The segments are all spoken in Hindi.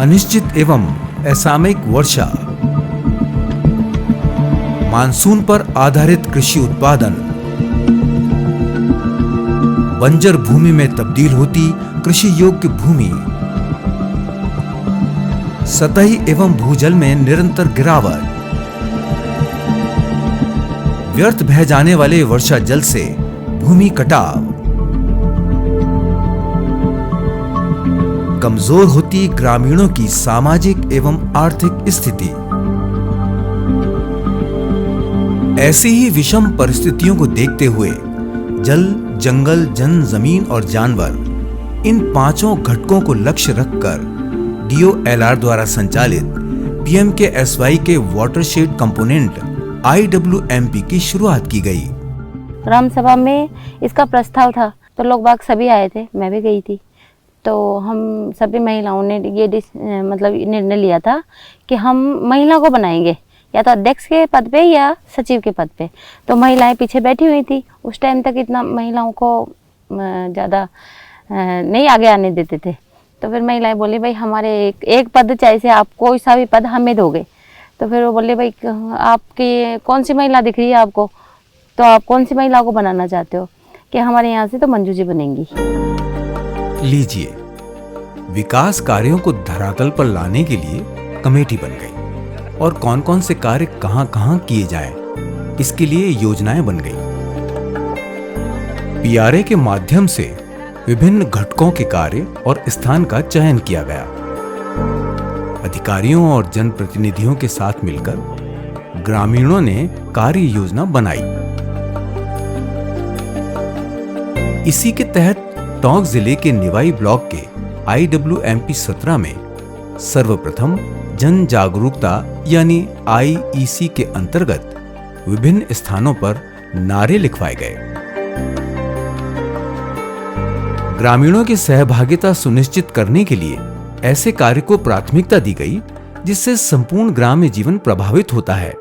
अनिश्चित एवं असामयिक वर्षा, मानसून पर आधारित कृषि उत्पादन, बंजर भूमि में तब्दील होती कृषि योग्य भूमि, सतही एवं भूजल में निरंतर गिरावट, व्यर्थ बह जाने वाले वर्षा जल से भूमि कटाव, कमजोर होती ग्रामीणों की सामाजिक एवं आर्थिक स्थिति। ऐसी ही विषम परिस्थितियों को देखते हुए जल, जंगल, जन, जमीन और जानवर, इन पांचों घटकों को लक्ष्य रखकर DOLR द्वारा संचालित PMKSY के वाटरशेड कंपोनेंट IWMP की शुरुआत की गई। ग्राम सभा में इसका प्रस्ताव था तो लोग बाग सभी आए थे, मैं भी गई थी। तो हम सभी महिलाओं ने ये निर्णय लिया था कि हम महिला को बनाएंगे, या तो अध्यक्ष के पद पे या सचिव के पद पे। तो महिलाएं पीछे बैठी हुई थी, उस टाइम तक इतना महिलाओं को ज़्यादा नहीं आगे आने देते थे। तो फिर महिलाएं बोली भाई हमारे एक पद चाहे से आप कोई सा भी पद हमें दोगे। तो फिर वो बोले भाई आपकी कौन सी महिला दिख रही है आपको, तो आप कौन सी महिला को बनाना चाहते हो? कि हमारे यहाँ से तो मंजू जी बनेंगी। लीजिए, विकास कार्यों को धरातल पर लाने के लिए कमेटी बन गई और कौन कौन से कार्य कहां-कहां किए जाएं, इसके लिए योजनाएं बन गई। PRA के माध्यम से विभिन्न घटकों के कार्य और स्थान का चयन किया गया। अधिकारियों और जनप्रतिनिधियों के साथ मिलकर ग्रामीणों ने कार्य योजना बनाई। इसी के तहत टोंक जिले के निवाई ब्लॉक के IWMP 17 में सर्वप्रथम जन जागरूकता यानी IEC के अंतर्गत विभिन्न स्थानों पर नारे लिखवाए गए। ग्रामीणों की सहभागिता सुनिश्चित करने के लिए ऐसे कार्य को प्राथमिकता दी गई जिससे संपूर्ण ग्राम्य जीवन प्रभावित होता है।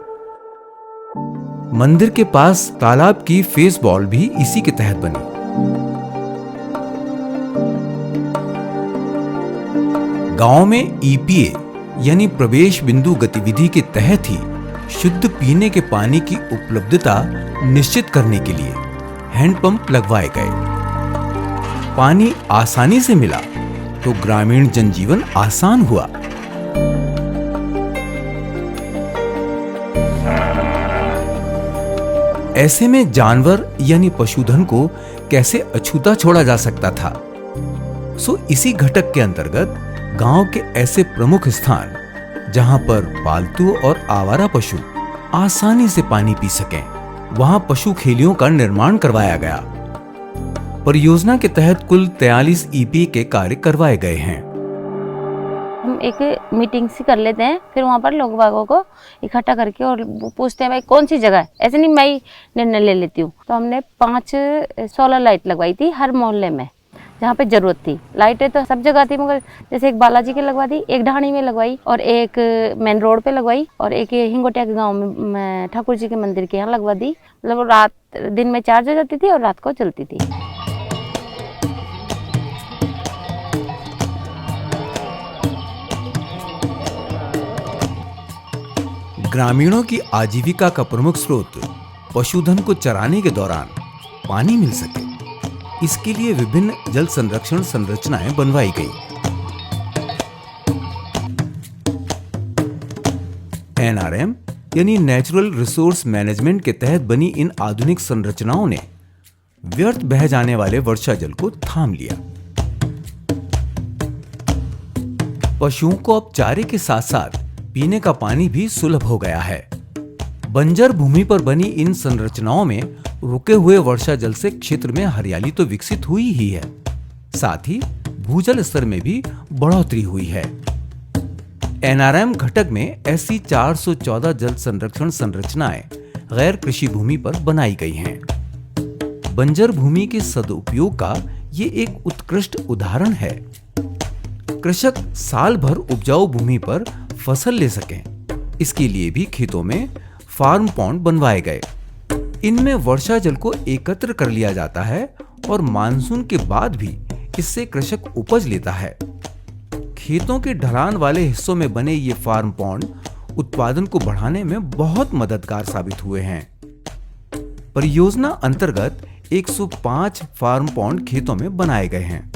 मंदिर के पास तालाब की फेस बॉल भी इसी के तहत बनी। गांव में EPA यानी प्रवेश बिंदु गतिविधि के तहत ही शुद्ध पीने के पानी की उपलब्धता निश्चित करने के लिए हैंडपंप लगवाए गए। पानी आसानी से मिला तो ग्रामीण जनजीवन आसान हुआ। ऐसे में जानवर यानी पशुधन को कैसे अछूता छोड़ा जा सकता था। इसी घटक के अंतर्गत गांव के ऐसे प्रमुख स्थान जहां पर पालतू और आवारा पशु आसानी से पानी पी सकें, वहां पशु खेलियों का निर्माण करवाया गया। परियोजना के तहत कुल 43 EPA के कार्य करवाए गए हैं। हम एक मीटिंग सी कर लेते हैं, फिर वहाँ पर लोग बागों को इकट्ठा करके और पूछते हैं भाई कौन सी जगह है। ऐसे नहीं मैं ही निर्णय ले लेती हूँ। तो हमने 5 सोलर लाइट लगवाई थी हर मोहल्ले में जहाँ पे जरूरत थी। लाइटें तो सब जगह थी, मगर जैसे एक बालाजी की लगवा दी, एक ढाणी में लगवाई और एक मेन रोड पे लगवाई और एक हिंगोटिया के गांव में ठाकुर जी के मंदिर के यहाँ लगवा दी। मतलब रात दिन में चार्ज हो जाती थी और रात को चलती थी। ग्रामीणों की आजीविका का प्रमुख स्रोत पशुधन को चराने के दौरान पानी मिल सके, इसके लिए विभिन्न जल संरक्षण संरचनाएं बनवाई गई। NRM यानी नेचुरल रिसोर्स मैनेजमेंट के तहत बनी इन आधुनिक संरचनाओं ने व्यर्थ बह जाने वाले वर्षा जल को थाम लिया। पशुओं को अब चारे के साथ साथ पीने का पानी भी सुलभ हो गया है। बंजर भूमि पर बनी इन संरचनाओं में रुके हुए वर्षा जल से क्षेत्र में हरियाली तो विकसित हुई ही है, साथ ही भूजल स्तर में भी बढ़ोतरी हुई है। NRM घटक में ऐसी 414 जल संरक्षण संरचनाएं गैर कृषि भूमि पर बनाई गई हैं। बंजर भूमि के सदुपयोग का ये एक उत्कृष्ट उदाहरण है। कृषक साल भर उपजाऊ भूमि पर फसल ले सकें, इसके लिए भी खेतों में फार्म पॉन्ड बनवाए गए। इनमें वर्षा जल को एकत्र कर लिया जाता है और मानसून के बाद भी इससे कृषक उपज लेता है। खेतों के ढलान वाले हिस्सों में बने ये फार्म पॉन्ड उत्पादन को बढ़ाने में बहुत मददगार साबित हुए हैं। परियोजना अंतर्गत 105 फार्म पॉन्ड खेतों में बनाए गए हैं।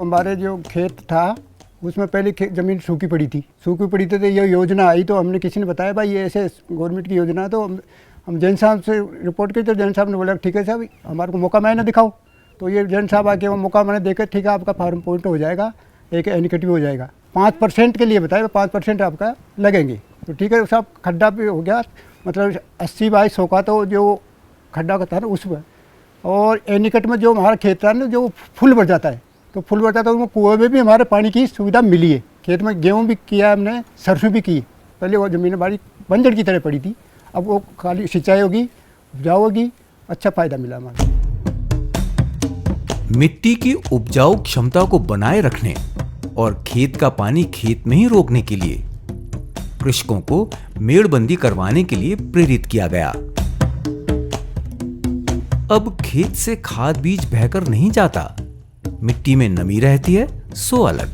हमारे जो खेत था उसमें पहले ज़मीन सूखी पड़ी थी तो ये योजना आई तो हमने किसी ने बताया भाई ये ऐसे गवर्नमेंट की योजना है। तो हम जैन साहब से रिपोर्ट की तो जैन साहब ने बोला ठीक है साहब हमारे को मौका मैंने दिखाओ। तो ये जैन साहब आके वो मौका मैंने देखा, ठीक है आपका फार्म पॉइंट हो जाएगा, एक एनिकट भी हो जाएगा। 5% के लिए बताया 5% आपका लगेंगे। तो ठीक है साहब, खड्डा भी हो गया, मतलब 80/100 का तो जो खड्डा का था ना उसमें, और एनिकट में जो हमारा खेत था ना जो फुल भर जाता है, तो फुल भर जाता है उसमें कुएँ में भी हमारे पानी की सुविधा मिली है। खेत में गेहूँ भी किया हमने, सरसों भी की। पहले वो ज़मीन हमारी बंजर की तरह पड़ी थी, अब वो खाली सिंचाई होगी, उपजाऊ होगी, अच्छा फ़ायदा मिला हमारा। मिट्टी की उपजाऊ क्षमता को बनाए रखने और खेत का पानी खेत में ही रोकने के लिए कृषकों को मेड़बंदी करवाने के लिए प्रेरित किया गया। अब खेत से खाद बीज बहकर नहीं जाता, मिट्टी में नमी रहती है सो अलग।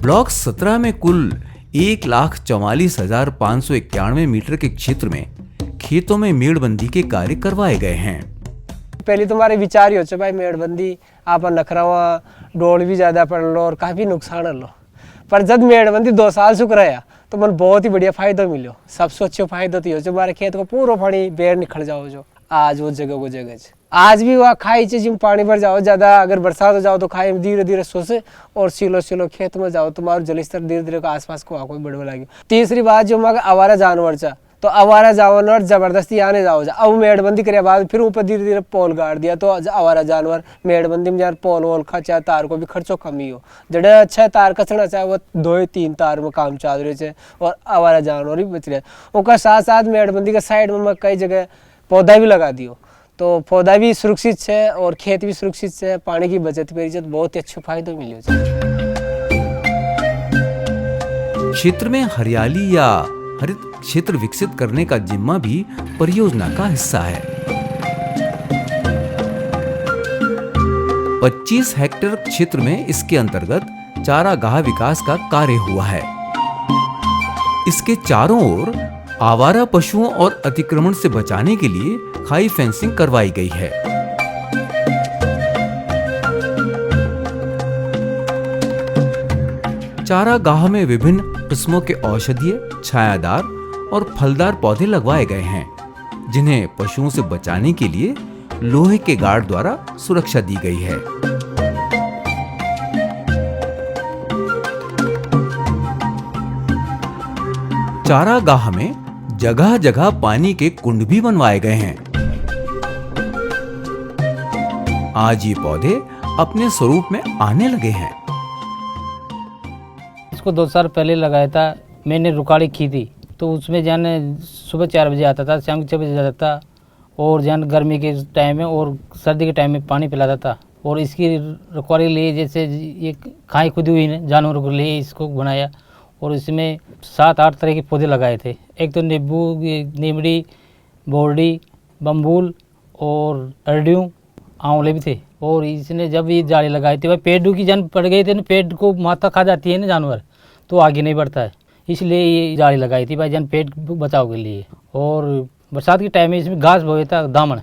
ब्लॉक 17 में कुल 1,44,591 मीटर के क्षेत्र में खेतों में मेड़बंदी के कार्य करवाए गए हैं। पहले तो हमारे विचार ही हो भाई मेड़बंदी आप नखरावा डोल भी ज्यादा पड़ लो और काफी नुकसान लो, पर जब मेड़बंदी 2 साल सुख रहा तो मन बहुत ही बढ़िया फायदा मिलो। सबसे अच्छो फायदा तो हो हमारे खेत को पूरा पानी बेर निकल जाओ जो आज वो जगह आज भी वहाँ खाई जिम पानी भर जाओ ज्यादा, अगर बरसात हो जाओ तो खाई में धीरे धीरे सोसे और सिलो खेत में जाओ तुम्हारा जलस्तर धीरे धीरे आसपास को कोई बढ़वा लगे। तीसरी बात जो हमारा आवारा जानवर चा, तो आवारा जानवर जबरदस्ती आने जाओ अब मेड़बंदी करे बाद फिर ऊपर धीरे धीरे पोल गाड़ दिया, तो आवारा जानवर मेड़बंदी में यार पोल वोल खचा तार को भी खर्चो कम ही हो। जड़े अच्छा तार कचना चाहे वो 2-3 तार में काम चल रहे थे और आवारा जानवर भी बच रहे। उनका साथ साथ मेड़बंदी के साइड में कई जगह पौधा भी लगा दियो, तो पौधा भी सुरक्षित है और खेत भी सुरक्षित है, पानी की बचत पे बहुत ही अच्छा फायदा मिले। क्षेत्र में हरियाली या हरित क्षेत्र विकसित करने का जिम्मा भी परियोजना का हिस्सा है। 25 हेक्टेयर क्षेत्र में इसके अंतर्गत चारागाह विकास का कार्य हुआ है। इसके चारों ओर आवारा पशुओं और अतिक्रमण से बचाने के लिए खाई फेंसिंग करवाई गई है। चारागाह में विभिन्न किस्मों के औषधीय, छायादार और फलदार पौधे लगवाए गए हैं, जिन्हें पशुओं से बचाने के लिए लोहे के गार्ड द्वारा सुरक्षा दी गई है। चारागाह में जगह जगह पानी के कुंड भी बनवाए गए हैं। आज ये पौधे अपने स्वरूप में आने लगे हैं। इसको 2 साल पहले लगाया था मैंने, रुकाड़ी की थी, तो उसमें जाने सुबह 4 बजे आता था, शाम के 6 बजे जाता था, और जान गर्मी के टाइम में और सर्दी के टाइम में पानी पिलाता था। और इसकी रुकाड़ी लिए जैसे ये खाई खुदी हुई जानवरों के लिए इसको बनाया, और इसमें 7-8 तरह के पौधे लगाए थे। एक तो नींबू, नीमड़ी, बोरडी, बम्बूल और अरडियों, आंवले भी थे। और इसने जब ये जाली लगाई थी, भाई पेड़ की जान पड़ गई थी ना, पेड़ को माता खा जाती है ना जानवर, तो आगे नहीं बढ़ता है, इसलिए ये जाली लगाई थी भाई जान पेड़ बचाव के लिए। और बरसात के टाइम में इसमें घास बोया था, दामन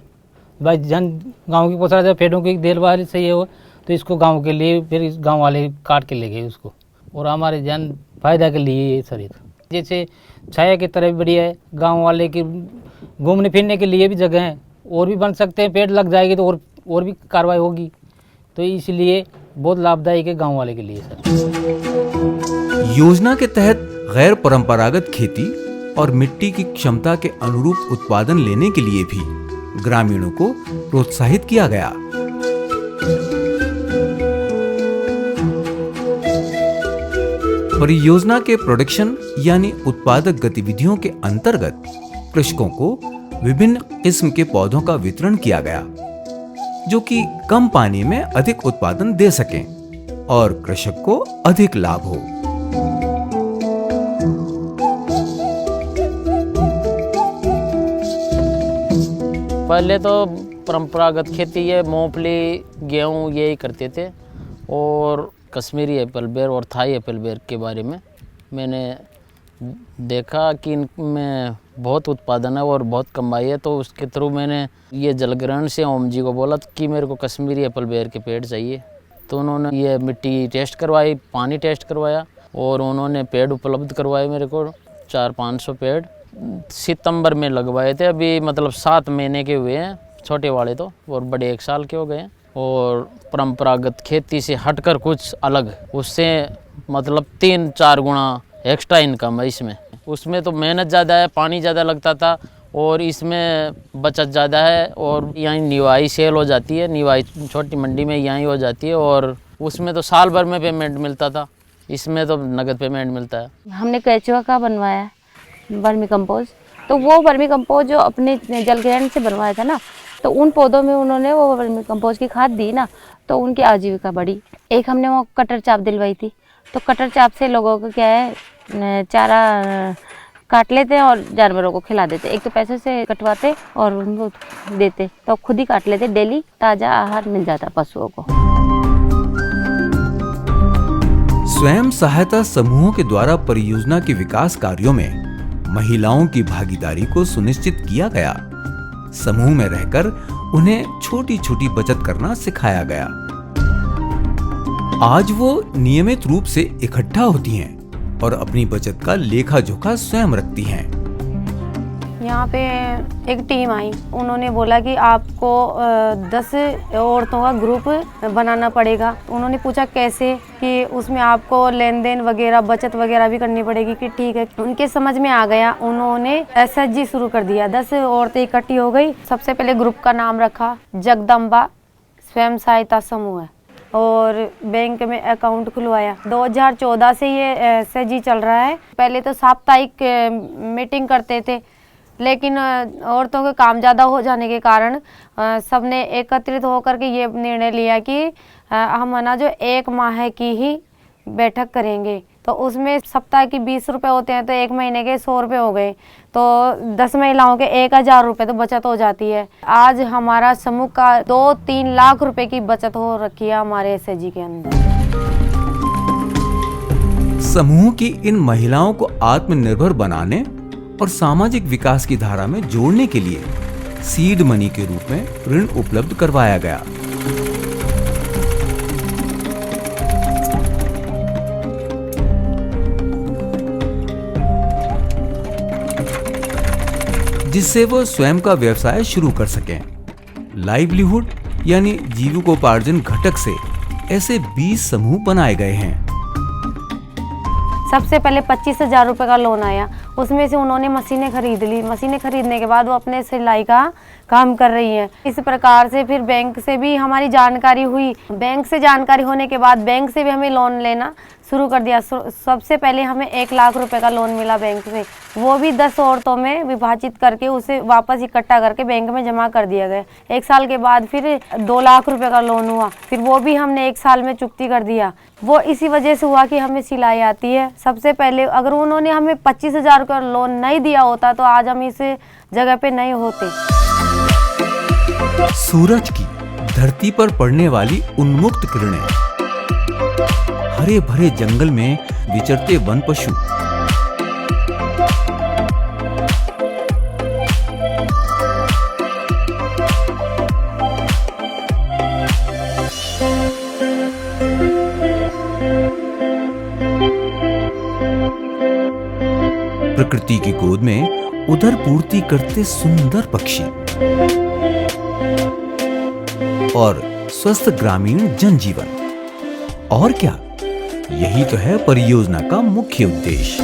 भाई जान गाँव की पोसा जब पेड़ों की देखभाल सही हो तो इसको गाँव के लिए फिर गाँव वाले काट के ले गए उसको, और हमारे जान फायदा के लिए ये शरीर जैसे छाया की तरह बढ़िया है। गांव वाले की घूमने फिरने के लिए भी जगह है, और भी बन सकते हैं, पेड़ लग जाएगी तो और भी कार्रवाई होगी, तो इसलिए बहुत लाभदायक है गांव वाले के लिए सर। योजना के तहत गैर परंपरागत खेती और मिट्टी की क्षमता के अनुरूप उत्पादन लेने के लिए भी ग्रामीणों को प्रोत्साहित किया गया। परियोजना के प्रोडक्शन यानी उत्पादक गतिविधियों के अंतर्गत कृषकों को विभिन्न किस्म के पौधों का वितरण किया गया, जो कि कम पानी में अधिक उत्पादन दे सकें और कृषक को अधिक लाभ हो। पहले तो परंपरागत खेती है, मूंगफली, गेहूँ यही करते थे, और कश्मीरी एप्पल बेर और थाई एप्पल बेर के बारे में मैंने देखा कि इनमें बहुत उत्पादन है और बहुत कमाई है, तो उसके थ्रू मैंने ये जलग्रहण से ओम जी को बोला कि मेरे को कश्मीरी एप्पल बेर के पेड़ चाहिए। तो उन्होंने ये मिट्टी टेस्ट करवाई, पानी टेस्ट करवाया और उन्होंने पेड़ उपलब्ध करवाए मेरे को 400-500 पेड़ सितंबर में लगवाए थे। अभी मतलब 7 महीने के हुए हैं छोटे वाले तो, और बड़े 1 साल के हो गए हैं। और परंपरागत खेती से हटकर कुछ अलग, उससे मतलब 3-4 गुना एक्स्ट्रा इनकम है इसमें। उसमें तो मेहनत ज़्यादा है, पानी ज़्यादा लगता था, और इसमें बचत ज़्यादा है। और यहाँ निवाई सेल हो जाती है, निवाई छोटी मंडी में यहाँ हो जाती है, और उसमें तो साल भर में पेमेंट मिलता था, इसमें तो नगद पेमेंट मिलता है। हमने केचुआ का बनवाया है वर्मी कंपोज, तो वो वर्मी कंपोज जो अपने जलग्रहण से बनवाया था ना, तो उन पौधों में उन्होंने वो वर्मी कंपोज की खाद दी ना, तो उनकी आजीविका बढ़ी। एक हमने वो कटर चाप दिलवाई थी, तो कटर चाप से लोगों को क्या है, चारा काट लेते हैं और जानवरों को खिला देते। एक तो पैसे से कटवाते और उनको देते, तो खुद ही काट लेते, डेली ताज़ा आहार मिल जाता पशुओं को। स्वयं सहायता समूहों के द्वारा परियोजना के विकास कार्यों में महिलाओं की भागीदारी को सुनिश्चित किया गया। समूह में रहकर उन्हें छोटी छोटी बचत करना सिखाया गया। आज वो नियमित रूप से इकट्ठा होती हैं और अपनी बचत का लेखा जोखा स्वयं रखती हैं। यहाँ पे एक टीम आई, उन्होंने बोला कि आपको 10 औरतों का ग्रुप बनाना पड़ेगा। उन्होंने पूछा कैसे, कि उसमें आपको लेन देन वगैरह बचत वगैरह भी करनी पड़ेगी, कि ठीक है। उनके समझ में आ गया, उन्होंने SHG शुरू कर दिया। 10 औरतें इकट्ठी हो गई। सबसे पहले ग्रुप का नाम रखा जगदम्बा स्वयं सहायता समूह है, और बैंक में अकाउंट खुलवाया। 2014 से ये SHG चल रहा है। पहले तो साप्ताहिक मीटिंग करते थे, लेकिन औरतों के काम ज़्यादा हो जाने के कारण सबने एकत्रित होकर के ये निर्णय लिया कि हम ना जो 1 माह की ही बैठक करेंगे। तो उसमें सप्ताह की 20 रुपये होते हैं, तो 1 महीने के 100 रुपये हो गए, तो 10 महिलाओं के 1000 रुपये तो बचत हो जाती है। आज हमारा समूह का 2-3 लाख रुपए की बचत हो रखी है हमारे SHG के अंदर। समूह की इन महिलाओं को आत्मनिर्भर बनाने और सामाजिक विकास की धारा में जोड़ने के लिए सीड मनी के रूप में ऋण उपलब्ध करवाया गया। जिससे वो स्वयं का व्यवसाय शुरू कर सकें। लाइवलीहुड यानी जीविकोपार्जन घटक से ऐसे 20 समूह बनाए गए हैं। सबसे पहले 25,000 रुपये का लोन आया, उसमें से उन्होंने मशीनें खरीद ली। मशीनें खरीदने के बाद वो अपने सिलाई का काम कर रही है। इस प्रकार से फिर बैंक से भी हमारी जानकारी हुई। बैंक से जानकारी होने के बाद बैंक से भी हमें लोन लेना शुरू कर दिया। सबसे पहले हमें 1 लाख रुपए का लोन मिला बैंक से, वो भी 10 औरतों में विभाजित करके उसे वापस इकट्ठा करके बैंक में जमा कर दिया गया। 1 साल के बाद फिर 2 लाख रुपए का लोन हुआ, फिर वो भी हमने 1 साल में चुकती कर दिया। वो इसी वजह से हुआ कि हमें सिलाई आती है। सबसे पहले अगर उन्होंने हमें 25,000 का लोन नहीं दिया होता तो आज हम इस जगह पे नहीं होते। सूरज की धरती पर पड़ने वाली उन्मुक्त किरणें, हरे भरे जंगल में विचरते वन पशु, प्रकृति की गोद में उदर पूर्ति करते सुंदर पक्षी और स्वस्थ ग्रामीण जनजीवन। और क्या, यही तो है परियोजना का मुख्य उद्देश्य।